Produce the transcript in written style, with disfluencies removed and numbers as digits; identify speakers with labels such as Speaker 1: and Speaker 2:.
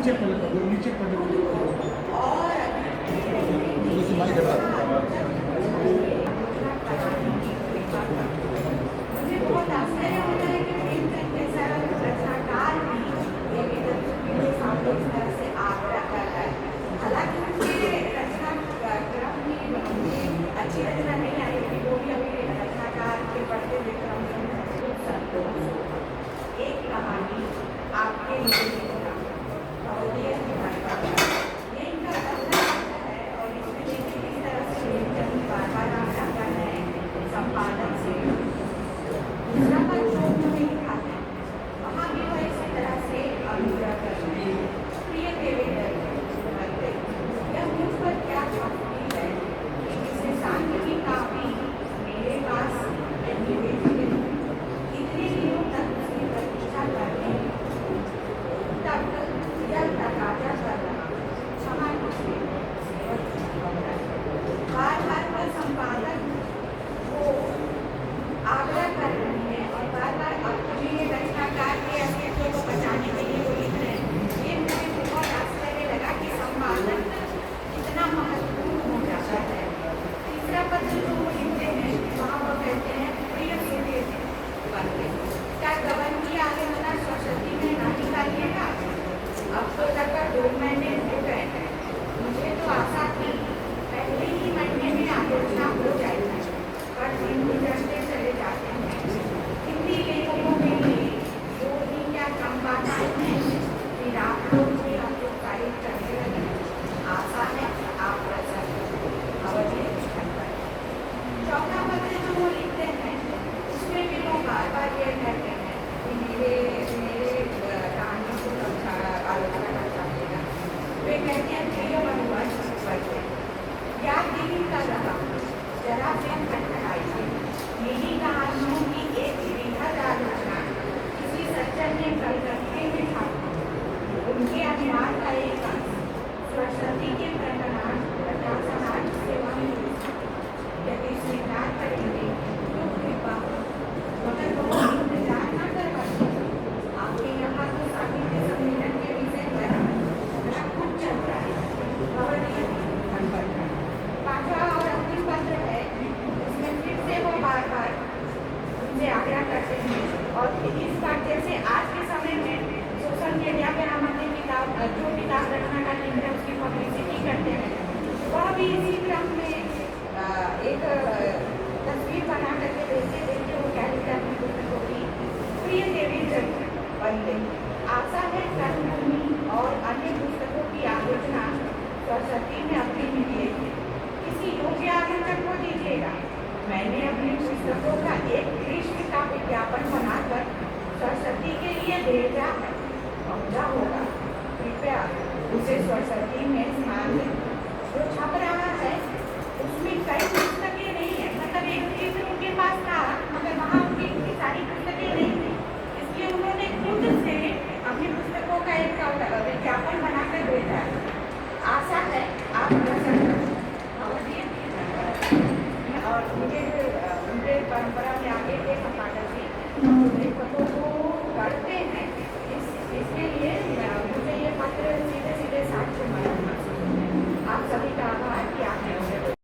Speaker 1: नीचे पलट दो, नीचे पलट दो।
Speaker 2: मुझे बहुत आश्चर्य होता है कि प्रेमचंद जैसा रचनाकार भी देवी के सामने इस तरह से आग्रह कर रहा है। हालांकि मुझे रचना क्रम में अच्छी रचना नहीं आई, लेकिन वो भी अभी रचनाकार के पढ़ते हुए क्रम में एक कहानी आपके लिए लिखना और ये इनका पहला है। और इसमें देखिए किस तरह से प्रेमचंद बार बार आग्रह कर रहे हैं संपादक से। दूसरा पद जो उन्होंने लिखा है वहाँ भी वह इसी तरह से अनुग्रह कर रहे हैं। प्रिय देवेंद्र, यह मुझ पर क्या छापती है कि जिसे शांति की काफी मेरे पास नहीं भेजी गई। इतने दिनों तक उसकी प्रतीक्षा करने तक यह तकाजा कर रहा क्षमा कीजिए। बार बार वह संपादक को आग्रह कर रहे हैं और बार बार अपने रचनाकार के अस्तित्व को बचाने के लिए वो लिख रहे हैं। ये मुझे बहुत आश्चर्य लगा कि संपादक इतना महत्वपूर्ण हो जाता है। तीसरा पत्र जो वो लिखते हैं वहाँ वो कहते हैं प्रिय देवेंद्र, क्या गबन की आगे मना सरस्वती में ना निकालिएगा। अब तो लगभग 2 महीने हो गए हैं। मुझे तो आशा थी पहले ही महीने में आलोचना हो जाएगी, पर दिन गुजरते चले जाते हैं। हिंदी लेखकों के लिए 2 दिन क्या कम बात है। फिर आप लोग भी हमको तारीफ करने लगे। आशा है आप प्रसन्न अवधि। चौथा पत्र जो वो लिखते हैं उसमें भी वो बार बार ये कहते हैं कि मेरे कहानियों को आलोचना कर चाहेगा। वे कहते हैं प्रिय बंधुवश वर्ग याद नहीं कर रहा जरा से खटखटाई से मेरी कहानियों की एक विधर आलोचना किसी सज्जन ने कलकत्ते में था। उनके अनुवाद का एक अंश सरस्वती के प्रकाशनार्थ सेवा में यदि स्वीकार करेंगे तो कृपा, मगर वो इंतजार न कर पाते। आपके यहाँ तो साहित्य सम्मेलन के विषय पर बड़ा कुछ चल रहा है। पांचवा और अंतिम पत्र है, उसमें फिर से वो बार बार उनसे आग्रह करते हैं। और इस बार जैसे आज के समय में सोशल मीडिया पे हम अपनी किताब जो किताब रचना का लिंक है उसकी पब्लिसिटी करते हैं, वह भी इसी क्रम में एक तस्वीर बना करके भेजते देखते वो क्या लिखते अपनी पुस्तकों की। प्रिय देवेंद्र बंदे, आशा है कर्मभूमि और अन्य पुस्तकों की आलोचना सरस्वती में अपनी मिलेगी। किसी योग्य आलोचक को दीजिएगा। मैंने अपनी पुस्तकों का एक दृश्य का विज्ञापन बनाकर सरस्वती के लिए भेजा है, पहुँचा होगा। कृपया उसे सरस्वती में स्थान दें। जो छप रहा है उसमें कई पुस्तकें नहीं है, मतलब एक चित्र उनके पास था मगर वहाँ उनकी सारी पुस्तकें नहीं